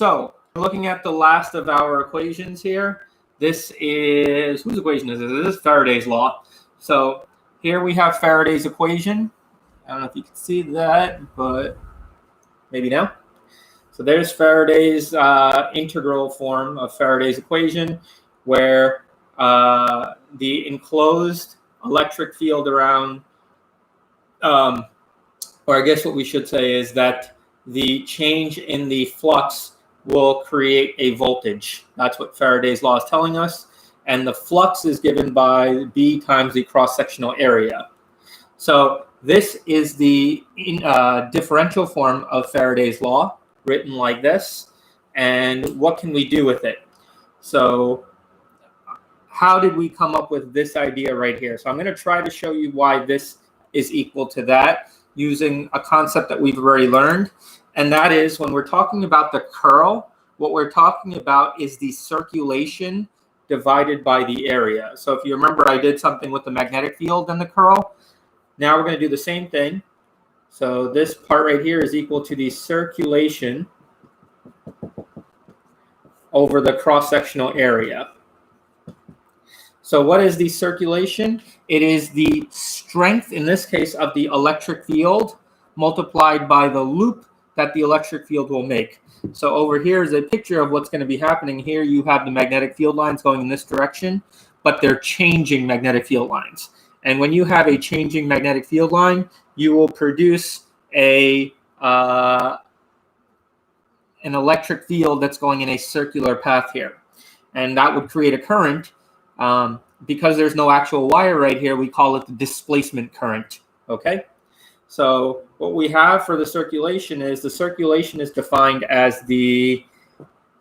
So looking at the last of our equations here, this is, whose equation is this? This is Faraday's law. So here we have Faraday's equation. I don't know if you can see that, but maybe now. So there's Faraday's integral form of Faraday's equation, where the enclosed electric field around, or I guess what we should say is that the change in the flux will create a voltage. That's what Faraday's law is telling us. And the flux is given by B times the cross-sectional area. So this is the differential form of Faraday's law, written like this. And what can we do with it? So how did we come up with this idea right here? So I'm going to try to show you why this is equal to that using a concept that we've already learned. And that is, when we're talking about the curl, what we're talking about is the circulation divided by the area. So if you remember, I did something with the magnetic field and the curl. Now we're going to do the same thing. So this part right here is equal to the circulation over the cross-sectional area. So what is the circulation? It is the strength, in this case, of the electric field multiplied by the loop that the electric field will make. So over here is a picture of what's going to be happening. Here you have the magnetic field lines going in this direction, but they're changing magnetic field lines. And when you have a changing magnetic field line, you will produce an electric field that's going in a circular path here. And that would create a current. Because there's no actual wire right here, we call it the displacement current. Okay? So what we have for the circulation is defined as the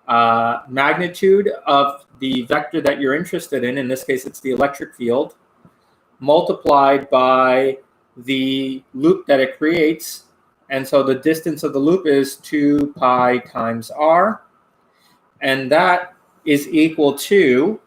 magnitude of the vector that you're interested in. In this case, it's the electric field, multiplied by the loop that it creates. And so the distance of the loop is 2 pi times r. And that is equal to,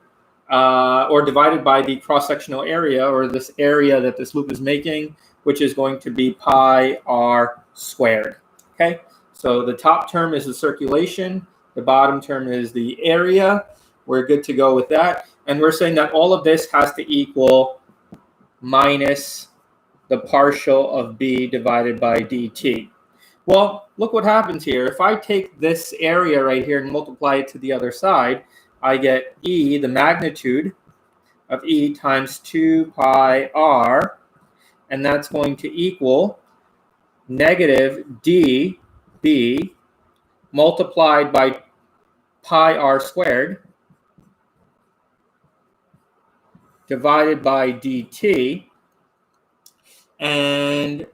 or divided by the cross-sectional area, or this area that this loop is making, which is going to be pi r squared. Okay, so the top term is the circulation, the bottom term is the area. We're good to go with that. And we're saying that all of this has to equal minus the partial of B divided by dt. Well, look what happens here. If I take this area right here and multiply it to the other side, I get E, the magnitude of E, times 2 pi r, and that's going to equal negative dB multiplied by pi r squared divided by dt. And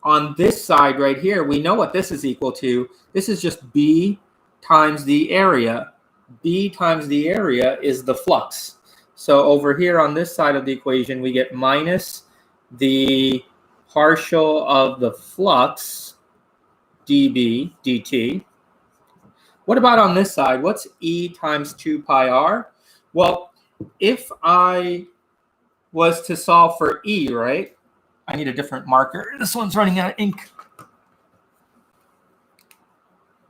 on this side right here, we know what this is equal to. This is just B times the area. B times the area is the flux. So over here on this side of the equation, we get minus the partial of the flux, dB, dt. What about on this side? What's E times 2 pi r? Well, if I was to solve for E, right? I need a different marker. This one's running out of ink.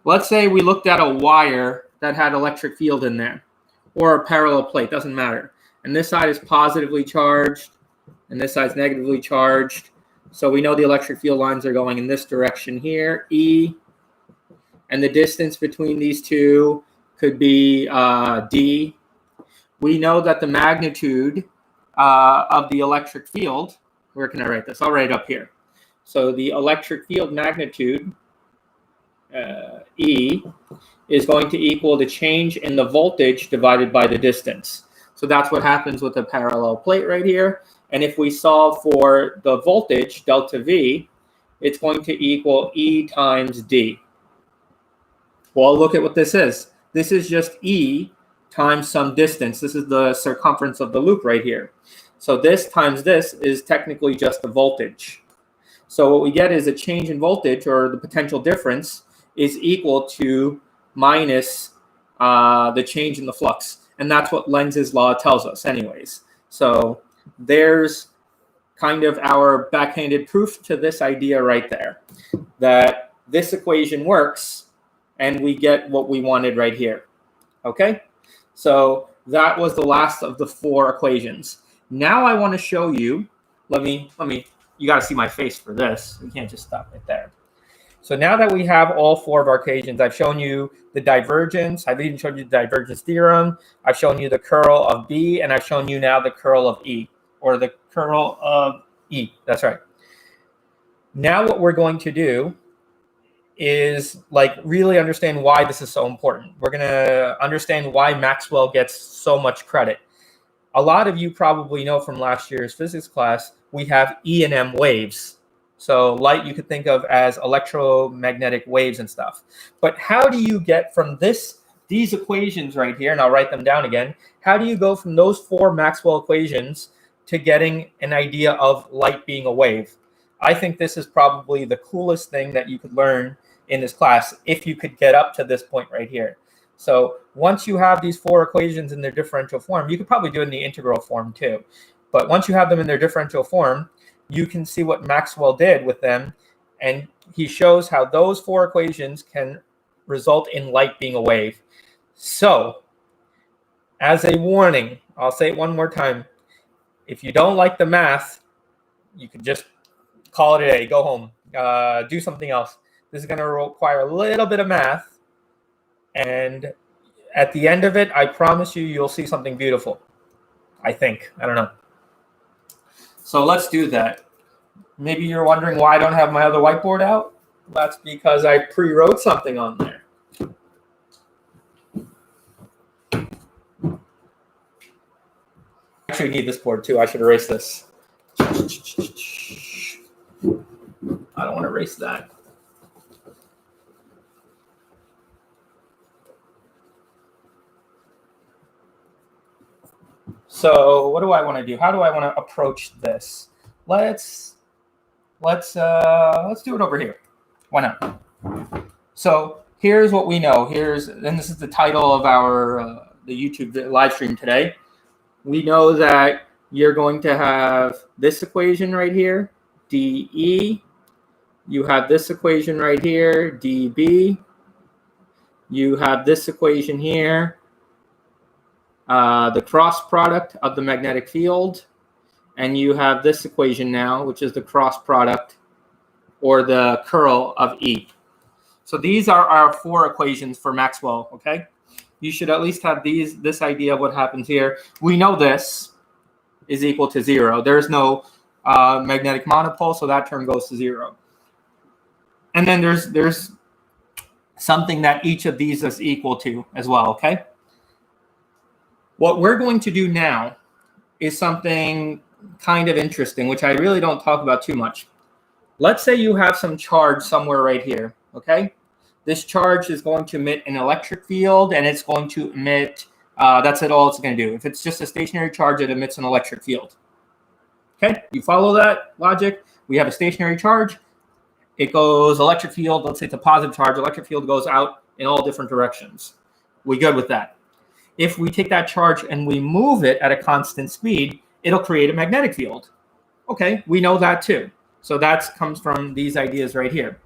Let's say we looked at a wire that had electric field in there, or a parallel plate, doesn't matter. And this side is positively charged, and this side's negatively charged. So we know the electric field lines are going in this direction here, E, and the distance between these two could be D. We know that the magnitude of the electric field, where can I write this? I'll write it up here. So the electric field magnitude, E, is going to equal the change in the voltage divided by the distance. So that's what happens with a parallel plate right here. And if we solve for the voltage, delta V, it's going to equal E times D. Well, look at what this is. This is just E times some distance. This is the circumference of the loop right here. So this times this is technically just the voltage. So what we get is a change in voltage, or the potential difference, is equal to minus the change in the flux. And that's what Lenz's law tells us anyways. So there's kind of our backhanded proof to this idea right there, that this equation works and we get what we wanted right here. Okay, so that was the last of the 4 equations. Now I want to show you, you got to see my face for this. We can't just stop right there. So now that we have all 4 of our equations, I've shown you the divergence. I've even shown you the divergence theorem. I've shown you the curl of B, and I've shown you now the curl of E, or the curl of E. That's right. Now what we're going to do is really understand why this is so important. We're going to understand why Maxwell gets so much credit. A lot of you probably know from last year's physics class, we have E and M waves. So light you could think of as electromagnetic waves and stuff. But how do you get from these equations right here, and I'll write them down again, how do you go from those 4 Maxwell equations to getting an idea of light being a wave? I think this is probably the coolest thing that you could learn in this class if you could get up to this point right here. So once you have these 4 equations in their differential form, you could probably do it in the integral form too. But once you have them in their differential form, you can see what Maxwell did with them, and he shows how those 4 equations can result in light being a wave. So, as a warning, I'll say it one more time. If you don't like the math, you can just call it a day, go home, do something else. This is going to require a little bit of math, and at the end of it, I promise you, you'll see something beautiful. I think. I don't know. So let's do that. Maybe you're wondering why I don't have my other whiteboard out. That's because I pre-wrote something on there. I actually need this board too. I should erase this. I don't want to erase that. So what do I want to do? How do I want to approach this? Let's do it over here. Why not? So here's what we know. And this is the title of our the YouTube live stream today. We know that you're going to have this equation right here, dE. You have this equation right here, dB. You have this equation here, the cross product of the magnetic field. And you have this equation now, which is the cross product or the curl of E. So these are our 4 equations for Maxwell, okay? You should at least have this idea of what happens here. We know this is equal to 0. There's no magnetic monopole, so that term goes to 0. And then there's something that each of these is equal to as well, okay? What we're going to do now is something kind of interesting, which I really don't talk about too much. Let's say you have some charge somewhere right here, okay? This charge is going to emit an electric field, and it's going to emit, that's all it's going to do. If it's just a stationary charge, it emits an electric field. Okay, you follow that logic? We have a stationary charge. It goes electric field, let's say it's a positive charge, electric field goes out in all different directions. We good with that? If we take that charge and we move it at a constant speed, it'll create a magnetic field. Okay, we know that too. So that comes from these ideas right here.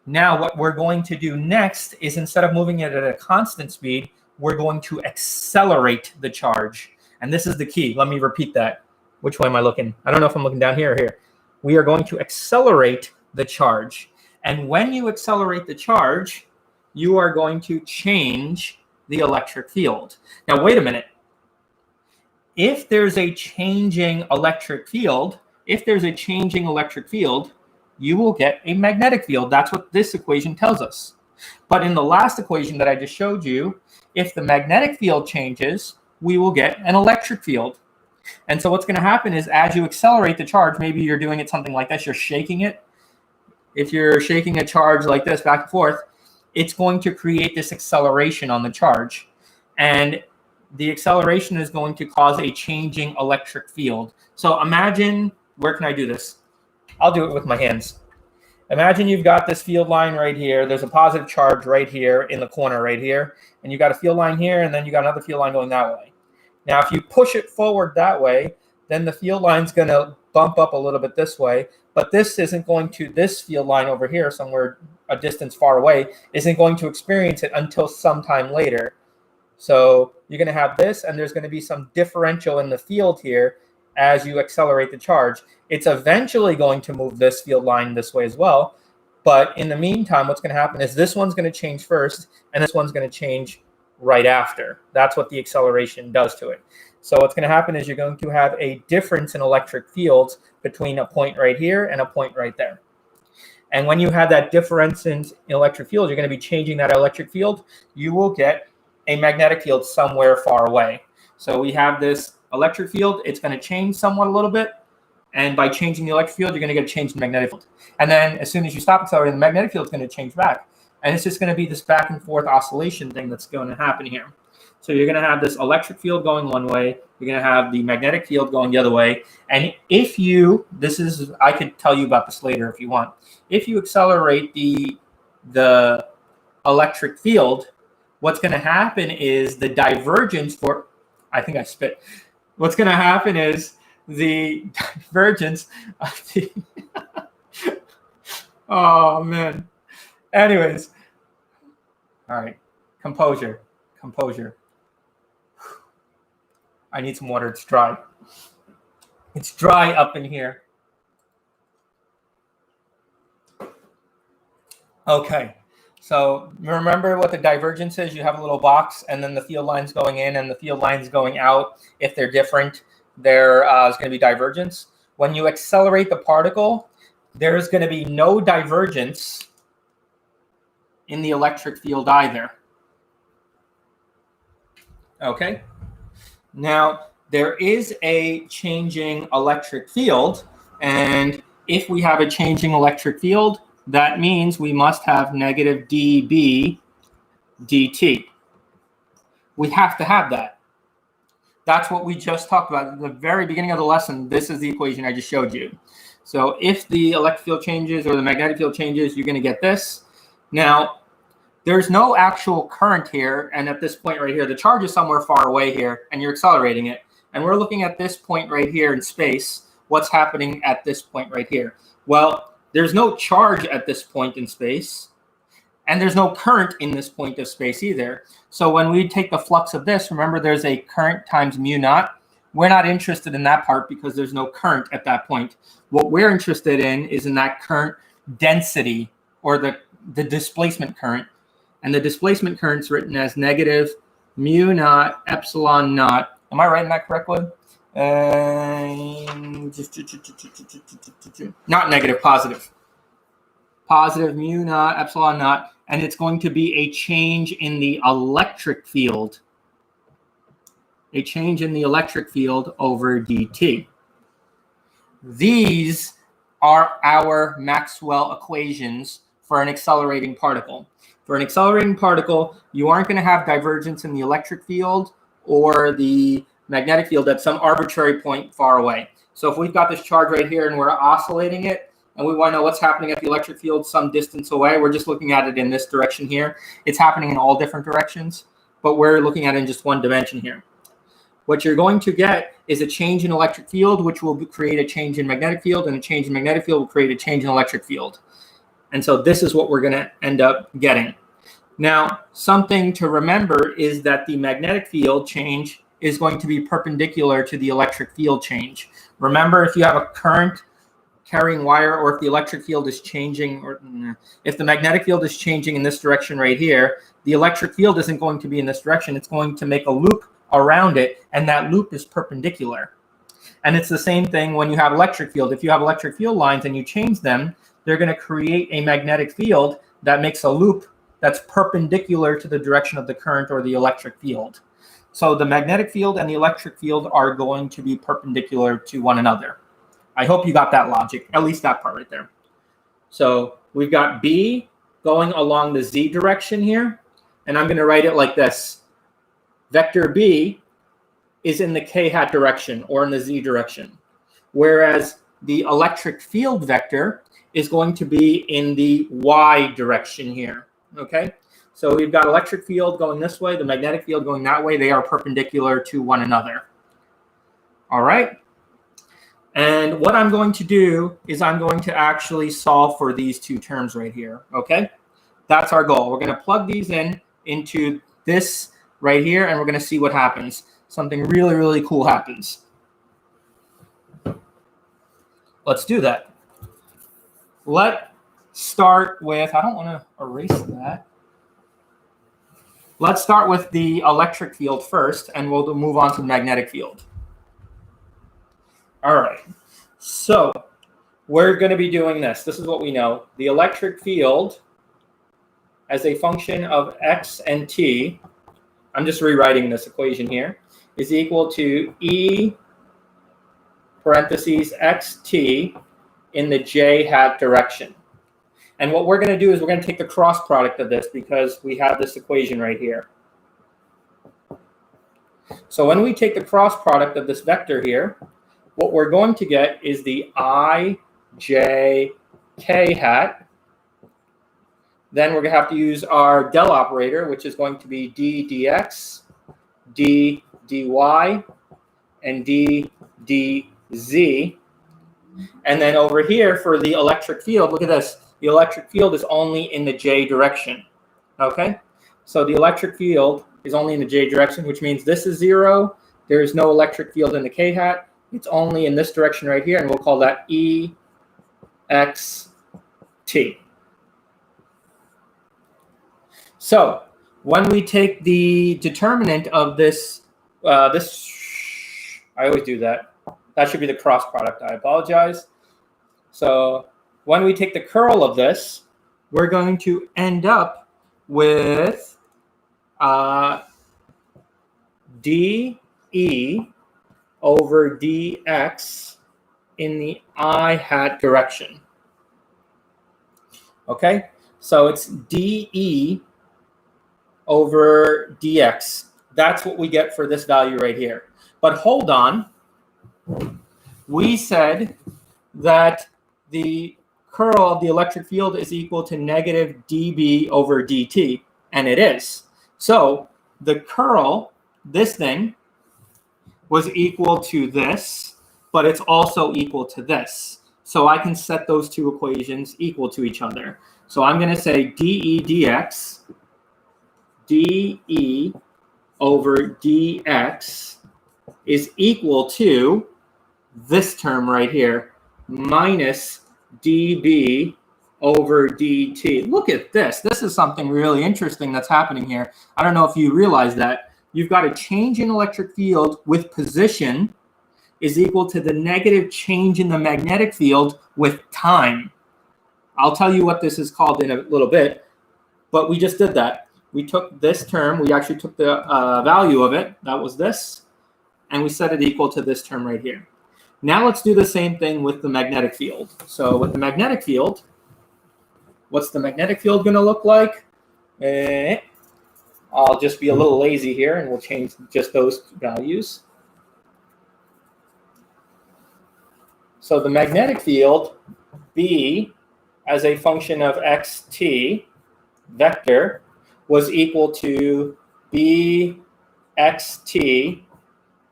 Now what we're going to do next is, instead of moving it at a constant speed, we're going to accelerate the charge. And this is the key. Let me repeat that. Which way am I looking? I don't know if I'm looking down here or here. We are going to accelerate the charge. And when you accelerate the charge, you are going to change the electric field. Now, wait a minute. If there's a changing electric field, you will get a magnetic field. That's what this equation tells us. But in the last equation that I just showed you, if the magnetic field changes, we will get an electric field. And so what's going to happen is, as you accelerate the charge, maybe you're doing it something like this, you're shaking it. If you're shaking a charge like this back and forth, it's going to create this acceleration on the charge. And the acceleration is going to cause a changing electric field. So imagine, where can I do this? I'll do it with my hands. Imagine you've got this field line right here. There's a positive charge right here in the corner right here. And you got a field line here, and then you got another field line going that way. Now, if you push it forward that way, then the field line's going to bump up a little bit this way. But this isn't going to, this field line over here somewhere a distance far away isn't going to experience it until sometime later. So you're going to have this, and there's going to be some differential in the field here as you accelerate the charge. It's eventually going to move this field line this way as well. But in the meantime, what's going to happen is this one's going to change first, and this one's going to change right after. That's what the acceleration does to it. So what's going to happen is you're going to have a difference in electric fields between a point right here and a point right there. And when you have that difference in electric field, you're going to be changing that electric field. You will get a magnetic field somewhere far away. So we have this electric field. It's going to change somewhat a little bit. And by changing the electric field, you're going to get a change in the magnetic field. And then as soon as you stop accelerating, the magnetic field is going to change back. And it's just going to be this back and forth oscillation thing that's going to happen here. So you're going to have this electric field going one way. You're going to have the magnetic field going the other way. And if you, I could tell you about this later if you want. If you accelerate the electric field, what's going to happen is the divergence for, I think I spit. What's going to happen is the divergence of the, oh man. Anyways, all right, composure. I need some water. It's dry. It's dry up in here. Okay, so remember what the divergence is. You have a little box, and then the field lines going in and the field lines going out. If they're different, there is going to be divergence. When you accelerate the particle, there is going to be no divergence in the electric field either. Okay. Now, there is a changing electric field, and if we have a changing electric field, that means we must have negative dB dt. We have to have that. That's what we just talked about at the very beginning of the lesson. This is the equation I just showed you. So if the electric field changes or the magnetic field changes, you're going to get this. Now, there's no actual current here, and at this point right here, the charge is somewhere far away here, and you're accelerating it. And we're looking at this point right here in space. What's happening at this point right here? Well, there's no charge at this point in space, and there's no current in this point of space either. So when we take the flux of this, remember there's a current times mu naught. We're not interested in that part because there's no current at that point. What we're interested in is in that current density, or the displacement current. And the displacement current is written as negative mu naught epsilon naught. Am I writing that correctly? Not negative, positive. Positive mu naught epsilon naught. And it's going to be a change in the electric field. A change in the electric field over dt. These are our Maxwell equations for an accelerating particle. For an accelerating particle, you aren't going to have divergence in the electric field or the magnetic field at some arbitrary point far away. So if we've got this charge right here and we're oscillating it, and we want to know what's happening at the electric field some distance away, we're just looking at it in this direction here. It's happening in all different directions, but we're looking at it in just one dimension here. What you're going to get is a change in electric field, which will create a change in magnetic field, and a change in magnetic field will create a change in electric field. And so this is what we're going to end up getting. Now, something to remember is that the magnetic field change is going to be perpendicular to the electric field change. Remember, if you have a current carrying wire, or if the electric field is changing, or if the magnetic field is changing in this direction right here, the electric field isn't going to be in this direction. It's going to make a loop around it, and that loop is perpendicular. And it's the same thing when you have electric field. If you have electric field lines and you change them, they're going to create a magnetic field that makes a loop that's perpendicular to the direction of the current or the electric field. So the magnetic field and the electric field are going to be perpendicular to one another. I hope you got that logic, at least that part right there. So we've got B going along the Z direction here, and I'm going to write it like this. Vector B is in the K hat direction, or in the Z direction, whereas the electric field vector is going to be in the Y direction here, okay? So we've got electric field going this way, the magnetic field going that way. They are perpendicular to one another. All right? And what I'm going to do is I'm going to actually solve for these two terms right here, okay? That's our goal. We're going to plug these into this right here, and we're going to see what happens. Something really, really cool happens. Let's do that. Let's start with, I don't want to erase that. Let's start with the electric field first, and we'll move on to the magnetic field. All right. So we're going to be doing this. This is what we know. The electric field as a function of x and t, I'm just rewriting this equation here, is equal to E parentheses xt in the j hat direction. And what we're going to do is we're going to take the cross product of this because we have this equation right here. So when we take the cross product of this vector here, what we're going to get is the I, j, k hat. Then we're going to have to use our del operator, which is going to be d dx, d dy, and d dz. And then over here for the electric field, look at this. The electric field is only in the j direction. Okay? So the electric field is only in the j direction, which means this is 0. There is no electric field in the k hat. It's only in this direction right here, and we'll call that E, X, T. So when we take the determinant of this, I always do that. That should be the cross product. I apologize. So when we take the curl of this, we're going to end up with dE over dx in the I hat direction. Okay, so it's dE over dx. That's what we get for this value right here. But hold on. We said that the curl of the electric field is equal to negative dB over dt, and it is. So the curl, this thing, was equal to this, but it's also equal to this. So I can set those two equations equal to each other. So I'm going to say dE dx, dE over dx is equal to this term right here, minus dB over dt. Look at this. This is something really interesting that's happening here. I don't know if you realize that. You've got a change in electric field with position is equal to the negative change in the magnetic field with time. I'll tell you what this is called in a little bit, but we just did that. We took this term, we actually took the value of it, that was this, and we set it equal to this term right here. Now let's do the same thing with the magnetic field. So with the magnetic field, what's the magnetic field going to look like? I'll just be a little lazy here and we'll change just those values. So the magnetic field, B, as a function of xt vector, was equal to bxt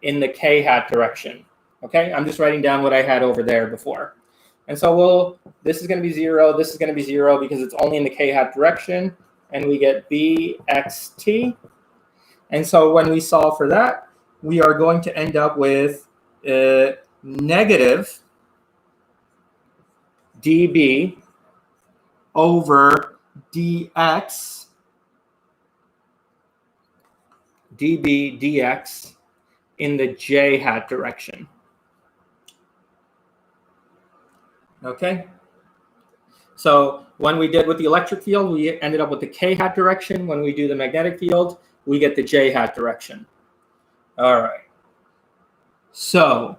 in the k hat direction. Okay, I'm just writing down what I had over there before. And so this is going to be 0, this is going to be 0 because it's only in the k hat direction. And we get bxt. And so when we solve for that, we are going to end up with negative dB over dx, dB dx in the j hat direction. Okay? So when we did with the electric field, we ended up with the k hat direction. When we do the magnetic field, we get the j hat direction. All right. So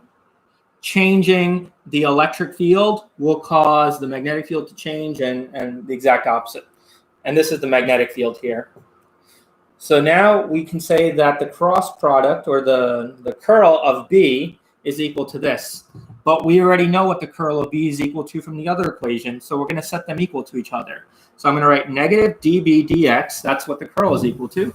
changing the electric field will cause the magnetic field to change and the exact opposite. And this is the magnetic field here. So now we can say that the cross product or the curl of B is equal to this. But we already know what the curl of B is equal to from the other equation, so we're going to set them equal to each other. So I'm going to write negative dB dx, that's what the curl is equal to.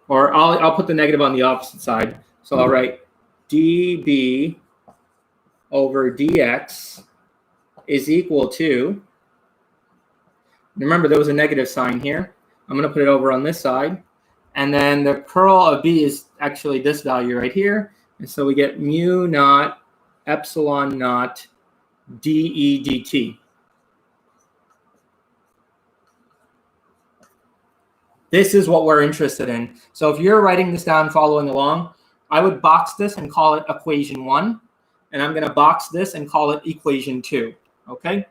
Or I'll put the negative on the opposite side. So I'll write dB over dx is equal to, remember there was a negative sign here. I'm going to put it over on this side. And then the curl of B is actually this value right here. And so we get mu naught epsilon naught dE dt. This is what we're interested in. So if you're writing this down, following along, I would box this and call it equation 1. And I'm going to box this and call it equation 2. Okay?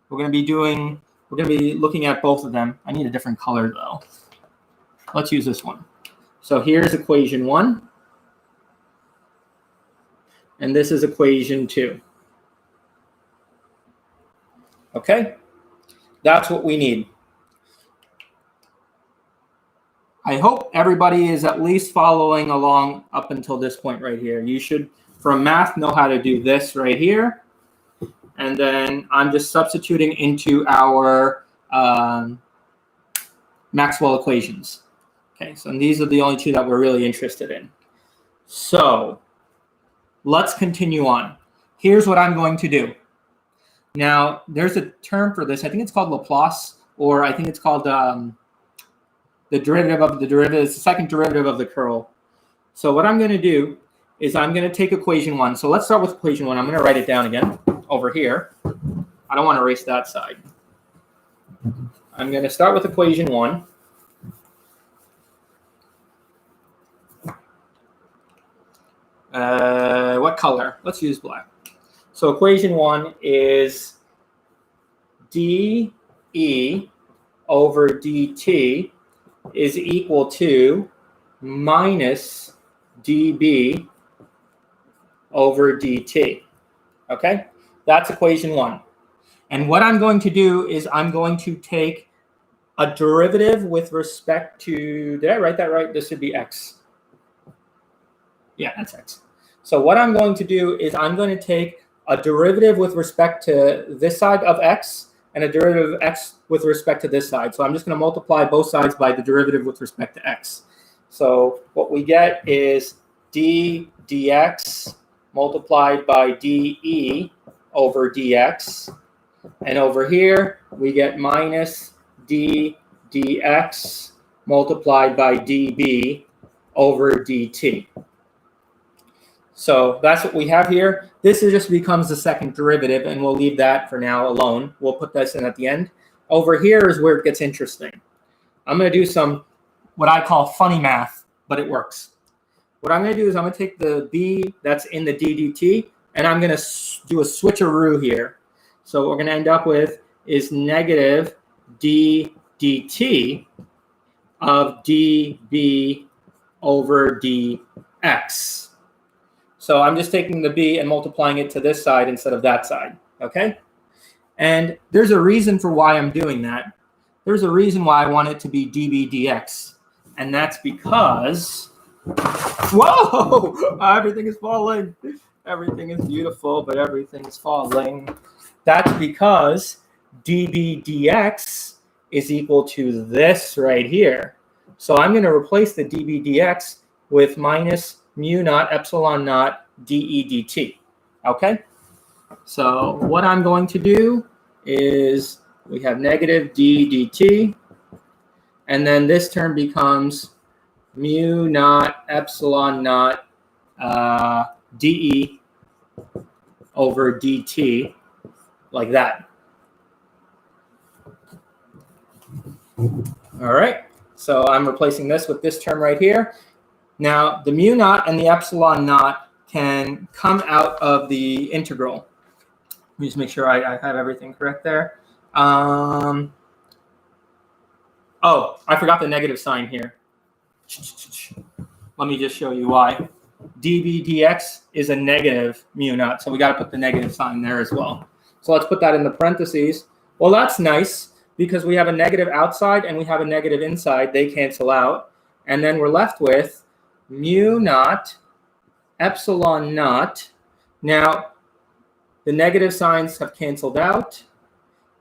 We're going to be looking at both of them. I need a different color though. Let's use this one. So here's equation 1. And this is equation 2. Okay? That's what we need. I hope everybody is at least following along up until this point right here. You should, from math, know how to do this right here. And then I'm just substituting into our Maxwell equations. Okay, so these are the only two that we're really interested in. So let's continue on. Here's what I'm going to do. Now, there's a term for this. I think it's called Laplace, or I think it's called the derivative of the derivative. It's the second derivative of the curl. So what I'm going to do is I'm going to take equation 1. So let's start with equation 1. I'm going to write it down again over here. I don't want to erase that side. I'm going to start with equation 1. What color? Let's use black. So equation 1 is dE over dt is equal to minus dB over dt. Okay? That's equation 1. And what I'm going to do is I'm going to take a derivative with respect to, did I write that right? This should be x. Yeah, that's x. So what I'm going to do is I'm going to take a derivative with respect to this side of x and a derivative of x with respect to this side. So I'm just going to multiply both sides by the derivative with respect to x. So what we get is d dx multiplied by dE over dx. And over here, we get minus d dx multiplied by dB over dt. So that's what we have here. This just becomes the second derivative, and we'll leave that for now alone. We'll put this in at the end. Over here is where it gets interesting. I'm going to do some what I call funny math, but it works. What I'm going to do is I'm going to take the b that's in the ddt, and I'm going to do a switcheroo here. So what we're going to end up with is negative d dt of dB over dx. So I'm just taking the b and multiplying it to this side instead of that side, okay? And there's a reason for why I'm doing that. There's a reason why I want it to be dB dx, and that's because, whoa, everything is falling. Everything is beautiful, but everything is falling. That's because dB dx is equal to this right here. So I'm going to replace the dB dx with minus mu naught epsilon naught dE dt. Okay? So what I'm going to do is we have negative d dt, and then this term becomes mu naught epsilon naught dE over dt, like that. All right, so I'm replacing this with this term right here. Now, the mu naught and the epsilon naught can come out of the integral. Let me just make sure I have everything correct there. Oh, I forgot the negative sign here. Let me just show you why. dB dx is a negative mu naught, so we got to put the negative sign there as well. So let's put that in the parentheses. Well, that's nice because we have a negative outside and we have a negative inside. They cancel out. And then we're left with mu naught epsilon naught. Now, the negative signs have canceled out.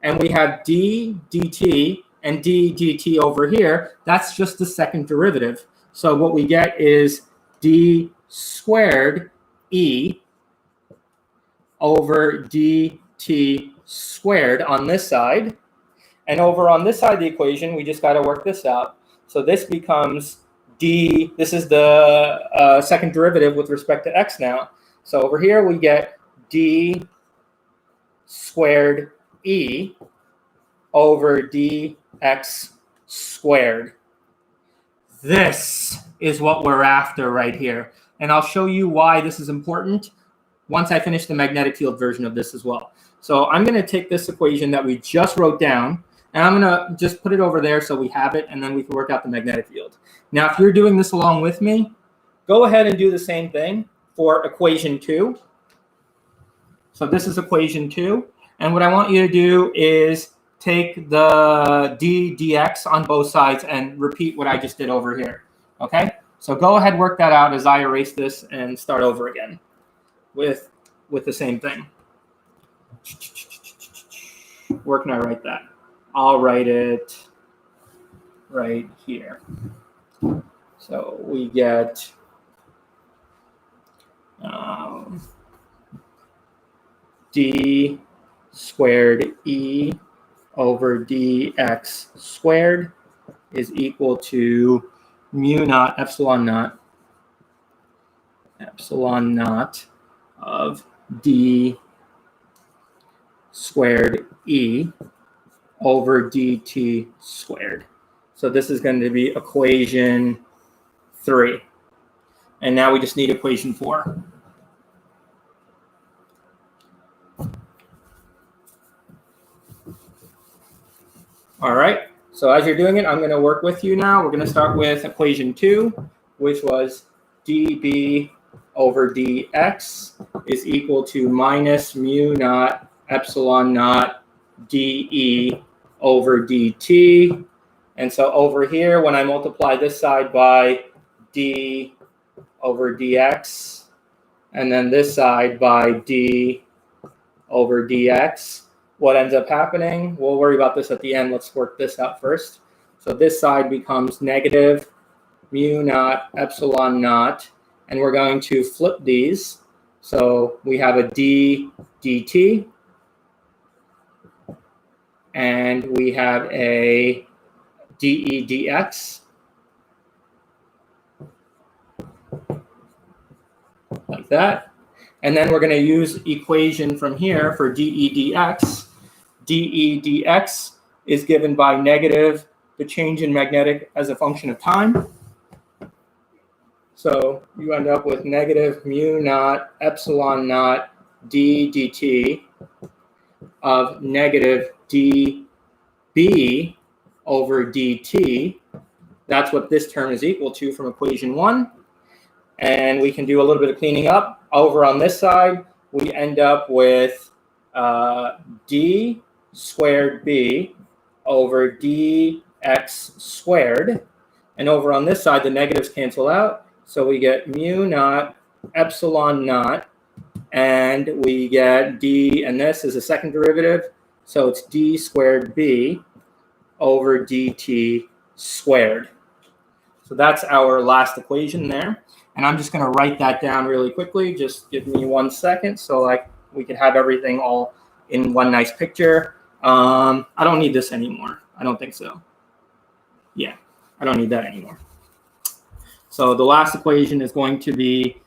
And we have d dt and d dt over here. That's just the second derivative. So what we get is d squared e over dt squared on this side. And over on this side of the equation, we just got to work this out. So this becomes d, this is the second derivative with respect to x now. So over here we get d squared e over dx squared. This is what we're after right here. And I'll show you why this is important once I finish the magnetic field version of this as well. So I'm going to take this equation that we just wrote down, and I'm going to just put it over there so we have it, and then we can work out the magnetic field. Now, if you're doing this along with me, go ahead and do the same thing for equation 2. So this is equation 2. And what I want you to do is take the dx on both sides and repeat what I just did over here. Okay? So go ahead, work that out as I erase this and start over again with the same thing. Where can I write that? I'll write it right here. So we get d squared e over dx squared is equal to mu naught epsilon naught of d squared e over dt squared. So this is going to be equation 3. And now we just need equation 4. All right, so as you're doing it, I'm going to work with you now. We're going to start with equation 2, which was dB over dx is equal to minus mu naught epsilon naught dE over dt. And so over here, when I multiply this side by d over dx, and then this side by d over dx, what ends up happening, we'll worry about this at the end. Let's work this out first. So this side becomes negative mu naught epsilon naught, and we're going to flip these. So we have a d dt, and we have a dE dx, like that. And then we're going to use equation from here for dE dx. dE dx is given by negative the change in magnetic as a function of time. So you end up with negative mu naught epsilon naught d dt of negative dB over dt. That's what this term is equal to from equation 1. And we can do a little bit of cleaning up. Over on this side, we end up with d squared b over dx squared. And over on this side, the negatives cancel out. So we get mu naught epsilon naught, and we get d, and this is a second derivative. So it's d squared b over dt squared. So that's our last equation there. And I'm just going to write that down really quickly. Just give me 1 second so we can have everything all in one nice picture. I don't need this anymore. I don't think so. Yeah, I don't need that anymore. So the last equation is going to be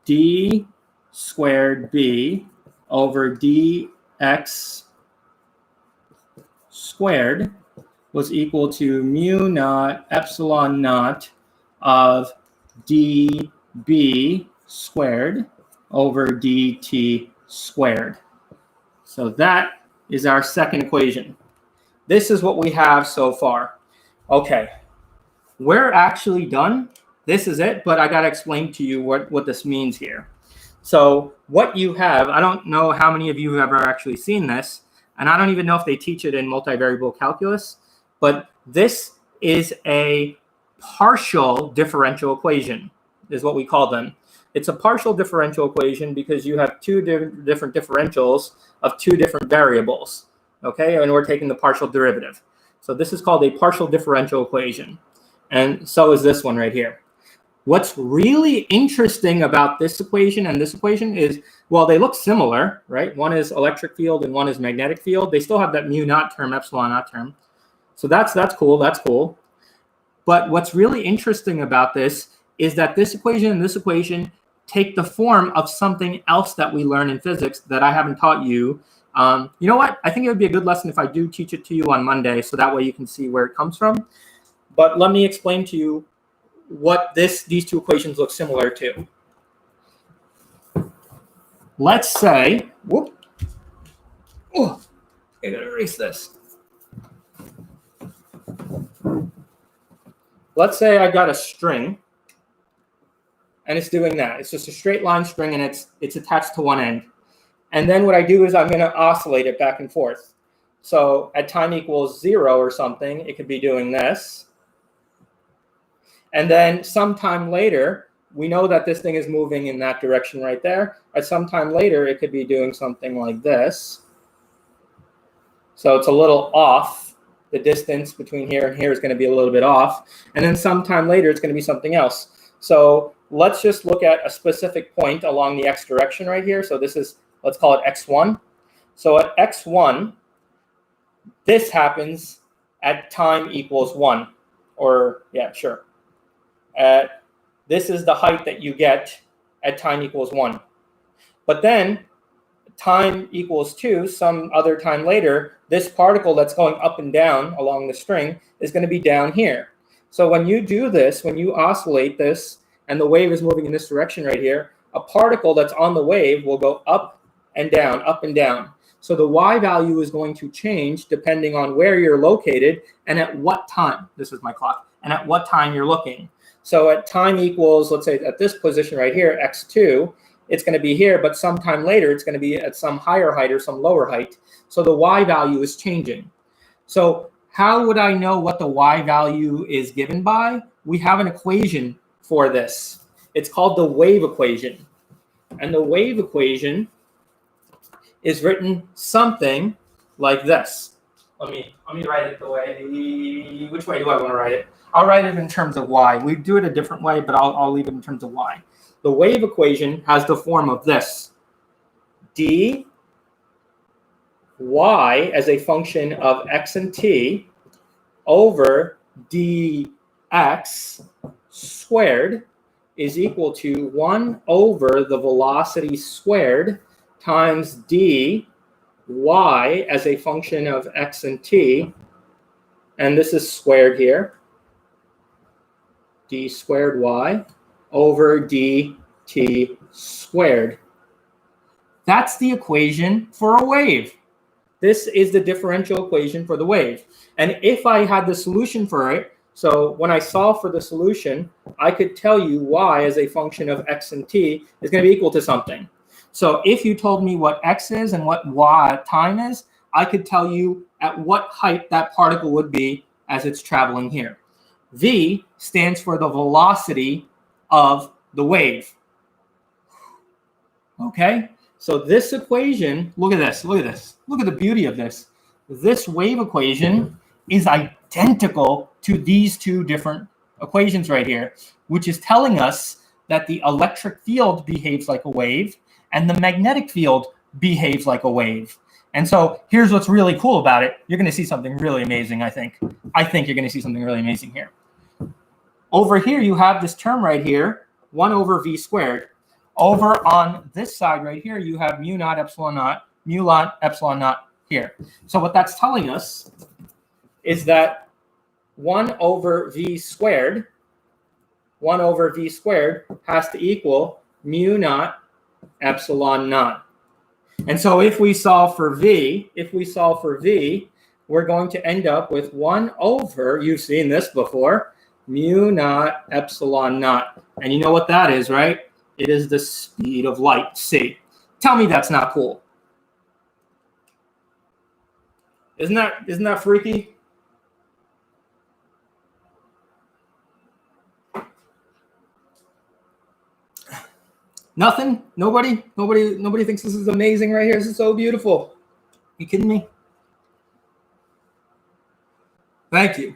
d squared b over dx squared was equal to mu naught epsilon naught of dB squared over dt squared. So that is our second equation. This is what we have so far. Okay, we're actually done. This is it, but I got to explain to you what this means here. So what you have, I don't know how many of you have ever actually seen this, and I don't even know if they teach it in multivariable calculus, but this is a partial differential equation, is what we call them. It's a partial differential equation because you have two different differentials of two different variables, okay? And we're taking the partial derivative. So this is called a partial differential equation. And so is this one right here. What's really interesting about this equation and this equation is, well, they look similar, right? One is electric field and one is magnetic field. They still have that mu naught term, epsilon naught term. So that's cool. That's cool. But what's really interesting about this is that this equation and this equation take the form of something else that we learn in physics that I haven't taught you. You know what? I think it would be a good lesson if I do teach it to you on Monday, so that way you can see where it comes from. But let me explain to you what these two equations look similar to. Let's say, whoop, oh, I gotta erase this. Let's say I got a string, and it's doing that. It's just a straight line string, and it's attached to one end. And then what I do is I'm going to oscillate it back and forth. So at time equals 0 or something, it could be doing this. And then sometime later, we know that this thing is moving in that direction right there. At some time later, it could be doing something like this. So it's a little off. The distance between here and here is going to be a little bit off. And then sometime later, it's going to be something else. So let's just look at a specific point along the x direction right here. So this is, let's call it x1. So at x1, this happens at time equals 1. Or, yeah, sure. This is the height that you get at time equals 1. But then time equals 2, some other time later, this particle that's going up and down along the string is going to be down here. So when you do this, when you oscillate this, and the wave is moving in this direction right here, a particle that's on the wave will go up and down, up and down. So the y value is going to change depending on where you're located and at what time. This is my clock. And at what time you're looking. So at time equals, let's say at this position right here, x2, it's going to be here, but sometime later, it's going to be at some higher height or some lower height. So the y value is changing. So how would I know what the y value is given by? We have an equation for this. It's called the wave equation. And the wave equation is written something like this. Let me write it the way, which way do I want to write it? I'll write it in terms of y. We do it a different way, but I'll leave it in terms of y. The wave equation has the form of this. dy as a function of x and t over dx squared is equal to 1 over the velocity squared times dy as a function of x and t, and this is squared here, d squared y over dt squared. That's the equation for a wave. This is the differential equation for the wave. And if I had the solution for it, so when I solve for the solution, I could tell you y as a function of x and t is going to be equal to something. So if you told me what x is and what y time is, I could tell you at what height that particle would be as it's traveling here. V stands for the velocity of the wave. Okay? So this equation, look at this, look at this. Look at the beauty of this. This wave equation is identical to these two different equations right here, which is telling us that the electric field behaves like a wave and the magnetic field behaves like a wave. And so here's what's really cool about it. You're going to see something really amazing, I think. I think you're going to see something really amazing here. Over here, you have this term right here, 1 over v squared. Over on this side right here, you have mu naught epsilon naught here. So what that's telling us is that 1 over v squared has to equal mu naught epsilon naught. And so if we solve for v, we're going to end up with 1 over, you've seen this before, mu naught epsilon naught. And you know what that is, right? It is the speed of light, c. Tell me that's not cool. Isn't that freaky? Nothing? Nobody thinks this is amazing right here? This is so beautiful. You kidding me? Thank you.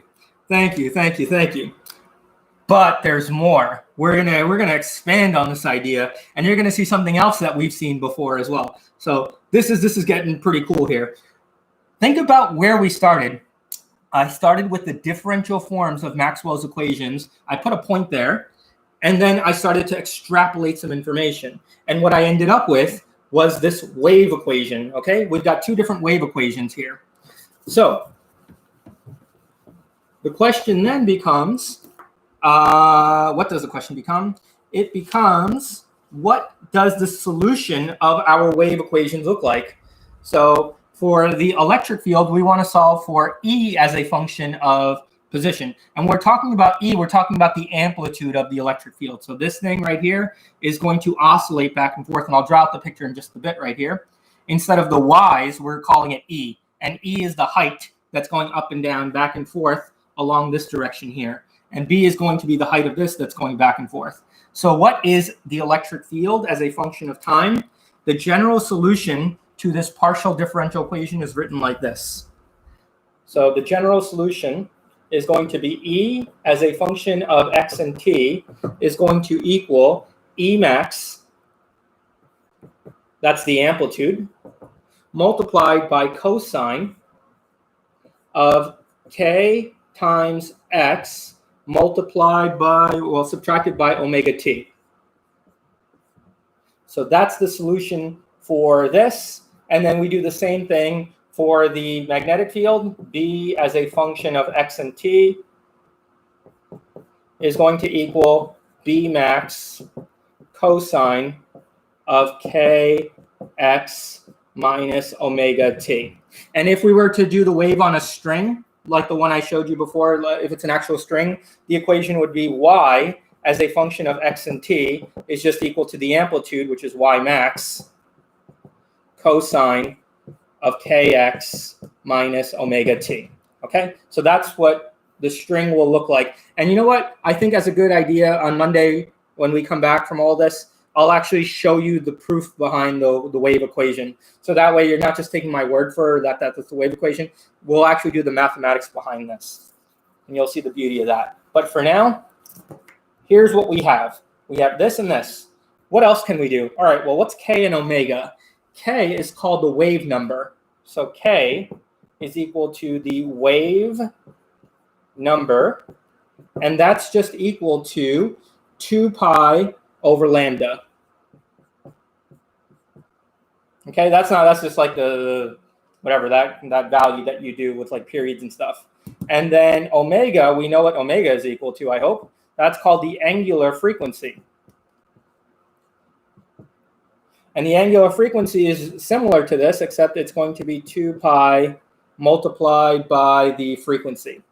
But there's more. we're gonna expand on this idea, and you're gonna see something else that we've seen before as well. So this is getting pretty cool here. Think about where we started. I started with the differential forms of Maxwell's equations. I put a point there, and then I started to extrapolate some information. And what I ended up with was this wave equation, okay? We've got two different wave equations here. So the question then becomes, what does the question become? It becomes, what does the solution of our wave equations look like? So for the electric field, we want to solve for E as a function of position. And we're talking about E, we're talking about the amplitude of the electric field. So this thing right here is going to oscillate back and forth. And I'll draw out the picture in just a bit right here. Instead of the Y's, we're calling it E. And E is the height that's going up and down, back and forth along this direction here. And B is going to be the height of this that's going back and forth. So what is the electric field as a function of time? The general solution to this partial differential equation is written like this. So the general solution is going to be E as a function of x and t is going to equal E max, that's the amplitude, multiplied by cosine of k times x multiplied by, well, subtracted by omega t. So that's the solution for this. And then we do the same thing for the magnetic field. B as a function of x and t is going to equal B max cosine of kx minus omega t. And if we were to do the wave on a string, like the one I showed you before, if it's an actual string, the equation would be y as a function of x and t is just equal to the amplitude, which is y max, cosine of kx minus omega t. Okay, so that's what the string will look like. And you know what? I think as a good idea on Monday, when we come back from all this, I'll actually show you the proof behind the wave equation. So that way you're not just taking my word for that, that's the wave equation. We'll actually do the mathematics behind this. And you'll see the beauty of that. But for now, here's what we have. We have this and this. What else can we do? All right, well, what's k and omega? K is called the wave number. So k is equal to the wave number. And that's just equal to 2 pi over lambda. Okay, that's just like the whatever that value that you do with like periods and stuff. And then omega, we know what omega is equal to, I hope. That's called the angular frequency. And the angular frequency is similar to this, except it's going to be 2 pi multiplied by the frequency.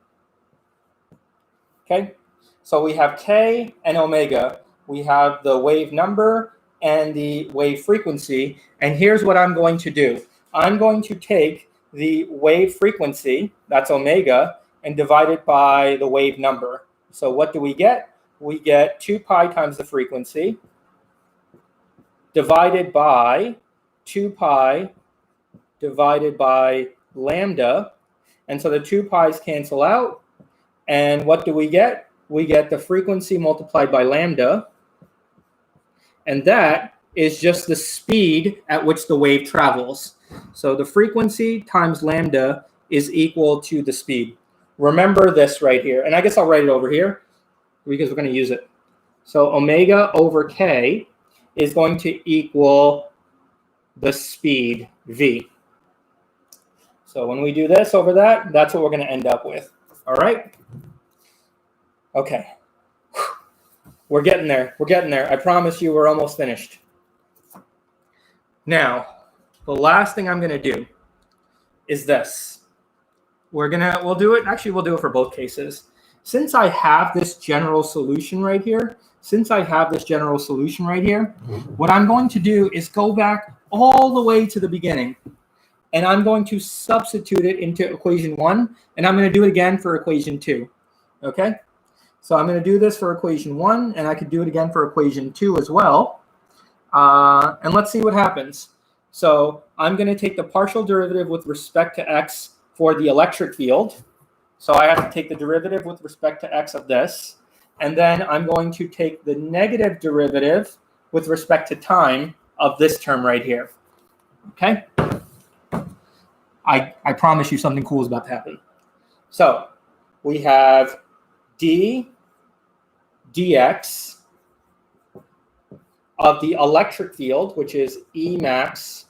Okay, so we have k and omega. We have the wave number and the wave frequency. And here's what I'm going to do. I'm going to take the wave frequency, that's omega, and divide it by the wave number. So what do we get? We get 2 pi times the frequency divided by 2 pi divided by lambda. And so the 2 pi's cancel out. And what do we get? We get the frequency multiplied by lambda. And that is just the speed at which the wave travels. So the frequency times lambda is equal to the speed. Remember this right here. And I guess I'll write it over here because we're going to use it. So omega over k is going to equal the speed v. So when we do this over that, that's what we're going to end up with. All right? Okay. We're getting there. We're getting there. I promise you we're almost finished. Now, the last thing I'm going to do is this. We'll do it for both cases. Since I have this general solution right here, what I'm going to do is go back all the way to the beginning. And I'm going to substitute it into equation 1. And I'm going to do it again for equation 2. Okay? So I'm going to do this for equation 1. And I could do it again for equation 2 as well. And let's see what happens. So I'm going to take the partial derivative with respect to x for the electric field. So I have to take the derivative with respect to x of this. And then I'm going to take the negative derivative with respect to time of this term right here. Okay? I promise you something cool is about to happen. So we have d dx of the electric field, which is E max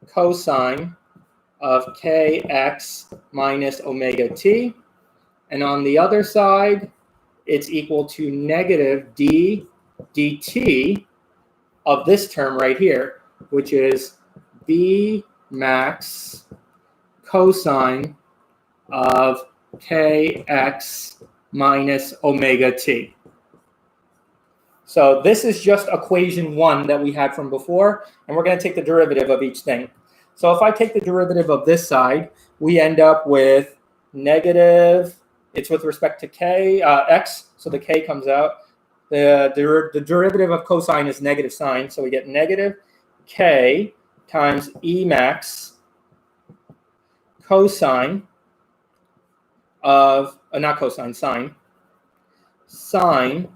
cosine of kx minus omega t. And on the other side, it's equal to negative d dt of this term right here, which is B max cosine of kx minus omega t. So this is just equation 1 that we had from before, and we're going to take the derivative of each thing. So if I take the derivative of this side, we end up with negative, it's with respect to k, x, so the k comes out. The derivative of cosine is negative sign, so we get negative k times E max cosine of, not cosine, sine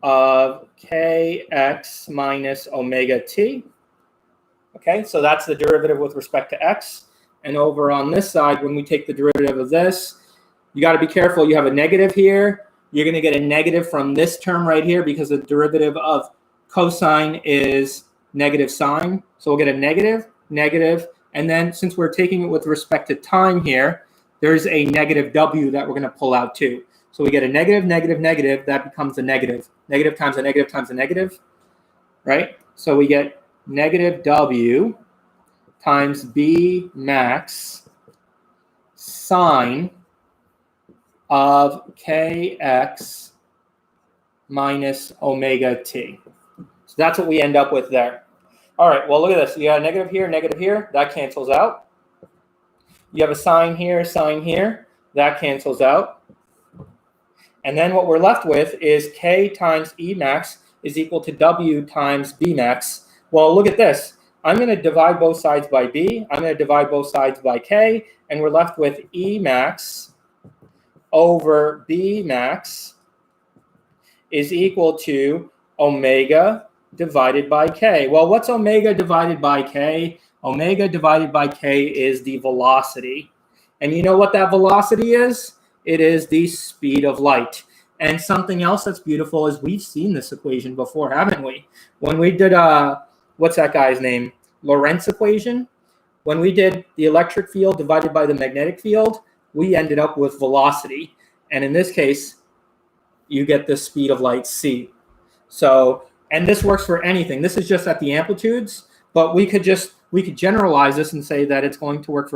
of kx minus omega t. Okay, so that's the derivative with respect to x. And over on this side, when we take the derivative of this, you got to be careful. You have a negative here. You're going to get a negative from this term right here because the derivative of cosine is negative sine. So we'll get a negative, negative. And then since we're taking it with respect to time here, there's a negative w that we're going to pull out too. So we get a negative, negative, negative. That becomes a negative. Negative times a negative times a negative, right? So we get negative w times B max sine of kx minus omega t. So that's what we end up with there. All right, well, look at this. You got a negative here. That cancels out. You have a sign here. That cancels out. And then what we're left with is k times E max is equal to w times B max. Well, look at this. I'm going to divide both sides by b. I'm going to divide both sides by k. And we're left with E max over B max is equal to omega divided by k. Well, what's omega divided by k? Omega divided by k is the velocity. And you know what that velocity is? It is the speed of light. And something else that's beautiful is we've seen this equation before, haven't we? When we did, what's that guy's name? Lorentz equation. When we did the electric field divided by the magnetic field, we ended up with velocity. And in this case, you get the speed of light, c. So, and this works for anything. This is just at the amplitudes, but we could generalize this and say that it's going to work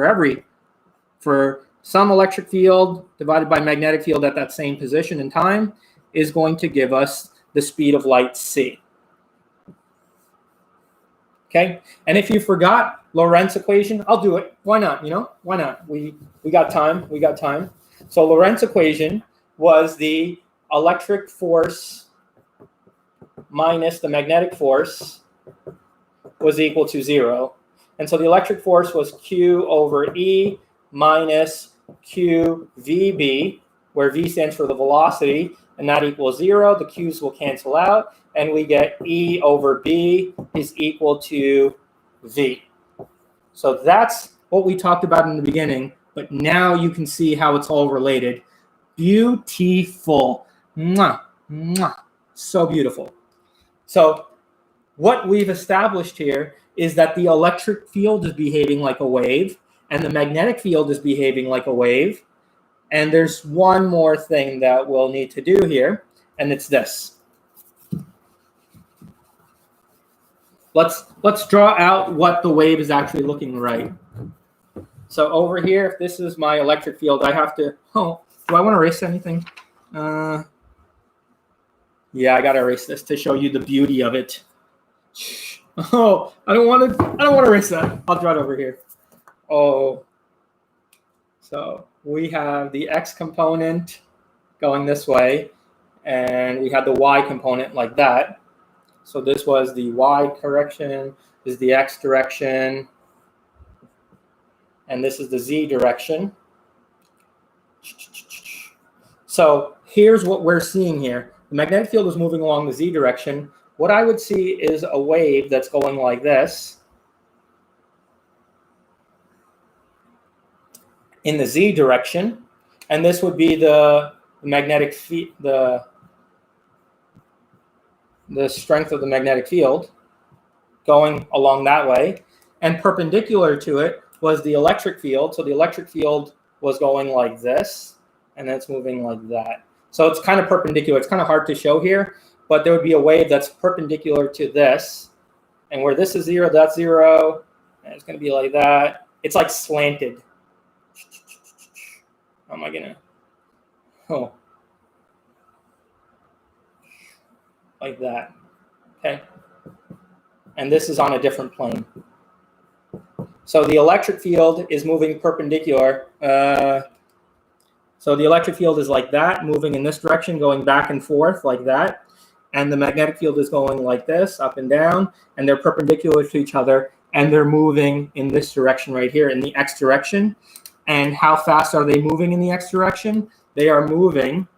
for some electric field divided by magnetic field at that same position in time is going to give us the speed of light, c. Okay, and if you forgot Lorentz equation, I'll do it. Why not? Why not? We got time. So Lorentz equation was the electric force minus the magnetic force was equal to 0. And so the electric force was Q over E minus QVB, where V stands for the velocity, and that equals 0. The Q's will cancel out, and we get E over B is equal to V. So that's what we talked about in the beginning, but now you can see how it's all related. Beautiful. Mwah, mwah. So beautiful. So what we've established here is that the electric field is behaving like a wave, and the magnetic field is behaving like a wave. And there's one more thing that we'll need to do here, and it's this. Let's draw out what the wave is actually looking like. So over here, if this is my electric field, I have to, do I want to erase anything? Yeah, I got to erase this to show you the beauty of it. Oh, I don't want to erase that. I'll draw it over here. Oh, so we have the x component going this way, and we had the y component like that. So this was the y direction, this is the x direction, and this is the z direction. So here's what we're seeing here. The magnetic field is moving along the z direction. What I would see is a wave that's going like this in the z direction, and this would be the magnetic the strength of the magnetic field going along that way, and perpendicular to it was the electric field. So the electric field was going like this, and then it's moving like that. So it's kind of perpendicular. It's kind of hard to show here, but there would be a wave that's perpendicular to this, and where this is 0, that's 0, and it's going to be like that. It's like slanted. How am I going to? Oh. Like that. Okay. And this is on a different plane. So the electric field is moving perpendicular. So the electric field is like that, moving in this direction, going back and forth like that. And the magnetic field is going like this, up and down, and they're perpendicular to each other, and they're moving in this direction right here, in the x direction. And how fast are they moving in the x direction? They are moving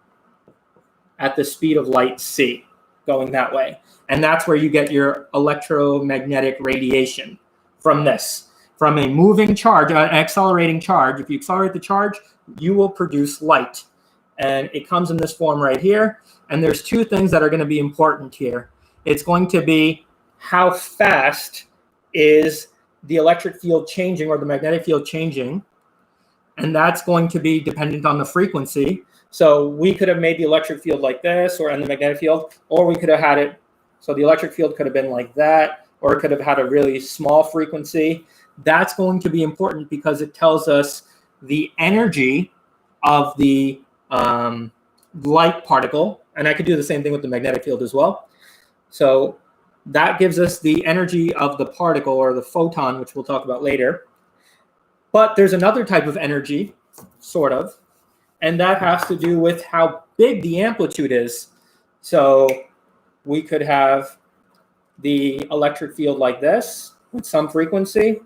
at the speed of light c, going that way. And that's where you get your electromagnetic radiation from this. From a moving charge, an accelerating charge, if you accelerate the charge, you will produce light. And it comes in this form right here. And there's two things that are going to be important here. It's going to be how fast is the electric field changing or the magnetic field changing. And that's going to be dependent on the frequency. So we could have made the electric field like this, or in the magnetic field, or we could have had it, so the electric field could have been like that, or it could have had a really small frequency. That's going to be important because it tells us the energy of the light particle. And I could do the same thing with the magnetic field as well. So that gives us the energy of the particle or the photon, which we'll talk about later. But there's another type of energy, sort of, and that has to do with how big the amplitude is. So we could have the electric field like this with some frequency,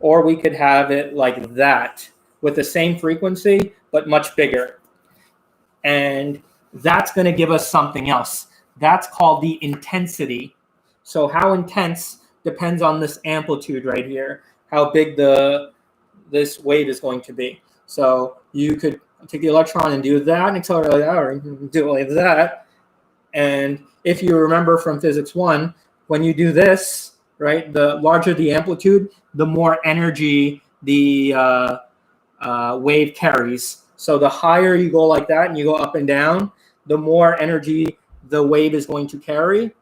or we could have it like that with the same frequency, but much bigger. And that's going to give us something else. That's called the intensity. So how intense depends on this amplitude right here, how big this wave is going to be. So you could take the electron and do that and accelerate like that, or you can do it like that. And if you remember from physics 1, when you do this, right, the larger the amplitude, the more energy the wave carries. So the higher you go like that and you go up and down, the more energy the wave is going to carry.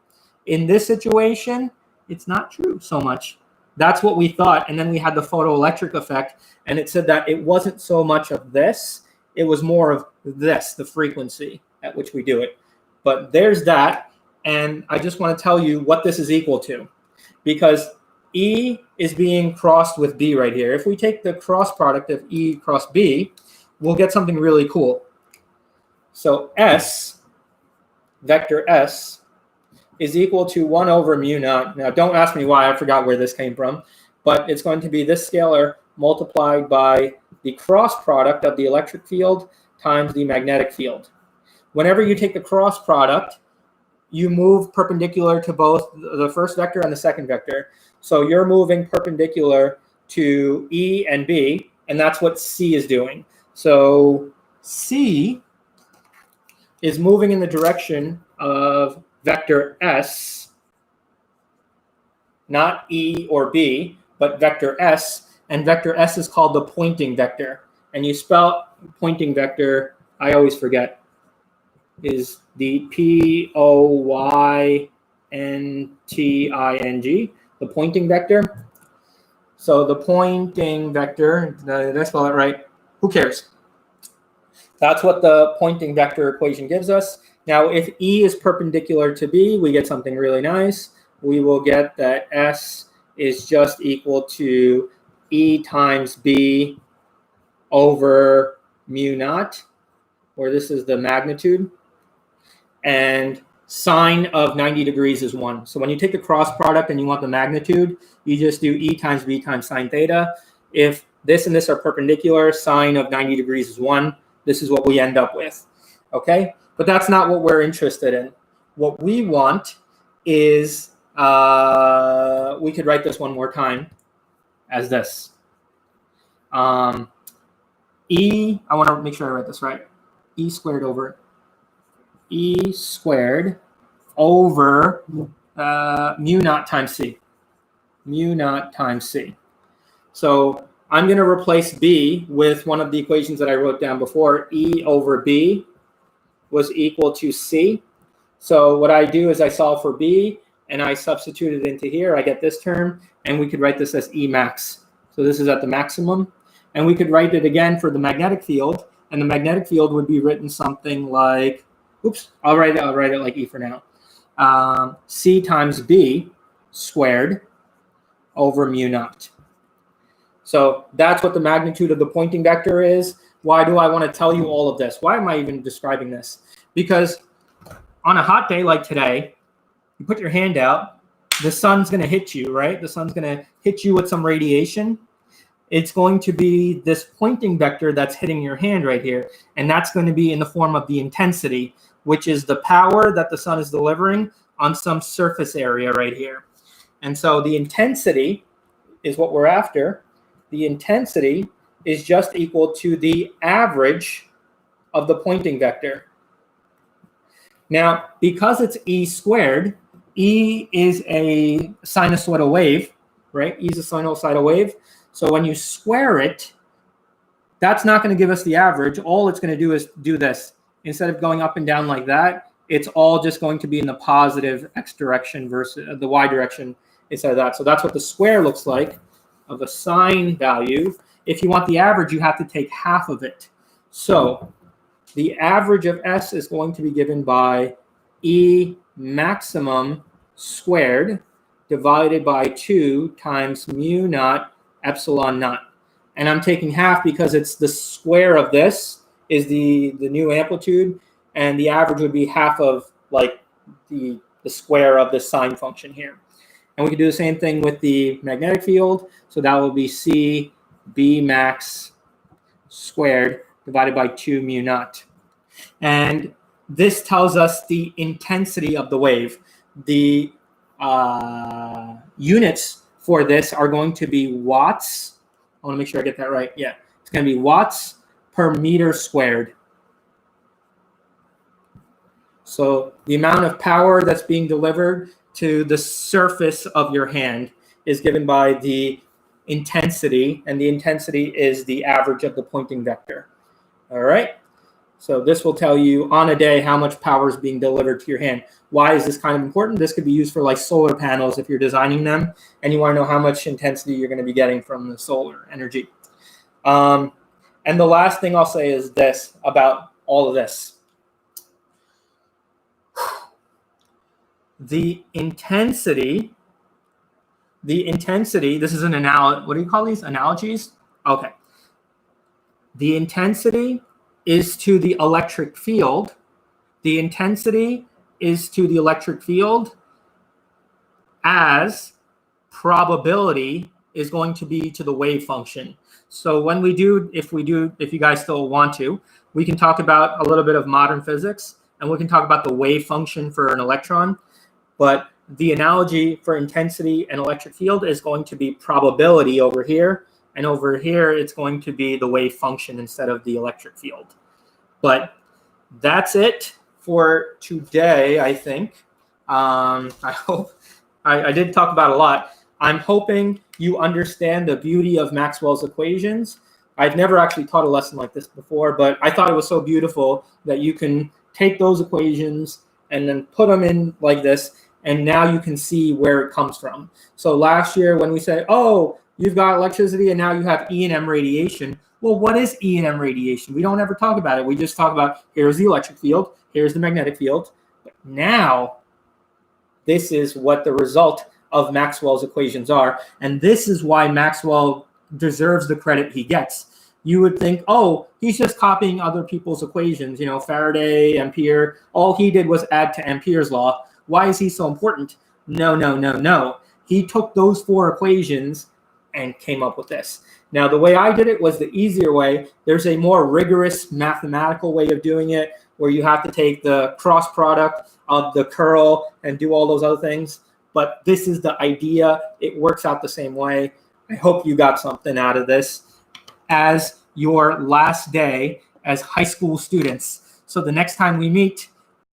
In this situation, it's not true so much. That's what we thought. And then we had the photoelectric effect, and it said that it wasn't so much of this, it was more of this, the frequency at which we do it. But there's that. And I just want to tell you what this is equal to, because E is being crossed with B right here. If we take the cross product of E cross B, we'll get something really cool. So S, vector S, is equal to 1 over mu naught. Now, don't ask me why. I forgot where this came from. But it's going to be this scalar multiplied by the cross product of the electric field times the magnetic field. Whenever you take the cross product, you move perpendicular to both the first vector and the second vector. So you're moving perpendicular to E and B, and that's what C is doing. So C is moving in the direction of vector S, not E or B, but vector S, and vector S is called the pointing vector. And you spell pointing vector, I always forget, is the P-O-Y-N-T-I-N-G, the pointing vector. So the pointing vector, did I spell it right? Who cares? That's what the pointing vector equation gives us. Now, if E is perpendicular to B, we get something really nice. We will get that S is just equal to E times B over mu naught, where this is the magnitude. And sine of 90 degrees is 1. So when you take the cross product and you want the magnitude, you just do E times B times sine theta. If this and this are perpendicular, sine of 90 degrees is 1. This is what we end up with. Okay, but that's not what we're interested in. What we want is, we could write this one more time as this. E, I want to make sure I write this right. E squared over mu naught times C. Mu naught times C. So I'm going to replace B with one of the equations that I wrote down before. E over B was equal to C. So what I do is I solve for B and I substitute it into here. I get this term, and we could write this as E max. So this is at the maximum. And we could write it again for the magnetic field, and the magnetic field would be written something like, oops, I'll write it like E for now. C times B squared over mu naught. So that's what the magnitude of the pointing vector is. Why do I want to tell you all of this? Why am I even describing this? Because on a hot day like today, you put your hand out, the sun's going to hit you, right? The sun's going to hit you with some radiation. It's going to be this pointing vector that's hitting your hand right here. And that's going to be in the form of the intensity, which is the power that the sun is delivering on some surface area right here. And so the intensity is what we're after. The intensity is just equal to the average of the pointing vector. Now, because it's E squared, E is a sinusoidal wave, right? E is a sinusoidal wave. So when you square it, that's not going to give us the average. All it's going to do is do this. Instead of going up and down like that, it's all just going to be in the positive x direction versus the y direction instead of that. So that's what the square looks like of a sine value. If you want the average, you have to take half of it. So the average of S is going to be given by E maximum squared divided by 2 times mu naught epsilon naught. And I'm taking half because it's the square of this is the new amplitude, and the average would be half of like the square of the sine function here. And we can do the same thing with the magnetic field. So that will be C B max squared divided by 2 mu naught. And this tells us the intensity of the wave. The units for this are going to be watts. I want to make sure I get that right. Yeah, it's going to be watts per meter squared. So the amount of power that's being delivered to the surface of your hand is given by the intensity, and the intensity is the average of the pointing vector. All right. So this will tell you on a day how much power is being delivered to your hand. Why is this kind of important? This could be used for like solar panels if you're designing them and you want to know how much intensity you're going to be getting from the solar energy. And the last thing I'll say is this about all of this. The intensity, this is an analogy. What do you call these? Analogies? Okay. The intensity is to the electric field. The intensity is to the electric field as probability is going to be to the wave function. So when we do, if you guys still want to, we can talk about a little bit of modern physics, and we can talk about the wave function for an electron. But the analogy for intensity and electric field is going to be probability over here. And over here, it's going to be the wave function instead of the electric field. But that's it for today, I think. I hope I did talk about a lot. I'm hoping you understand the beauty of Maxwell's equations. I've never actually taught a lesson like this before, but I thought it was so beautiful that you can take those equations and then put them in like this, and now you can see where it comes from. So last year when we said, oh, you've got electricity and now you have E and M radiation. Well, what is E and M radiation? We don't ever talk about it. We just talk about here's the electric field, here's the magnetic field. But now this is what the result of Maxwell's equations are. And this is why Maxwell deserves the credit he gets. You would think, oh, he's just copying other people's equations. You know, Faraday, Ampere, all he did was add to Ampere's law. Why is he so important? No. He took those 4 equations and came up with this. Now, the way I did it was the easier way. There's a more rigorous mathematical way of doing it where you have to take the cross product of the curl and do all those other things. But this is the idea. It works out the same way. I hope you got something out of this as your last day as high school students. So the next time we meet,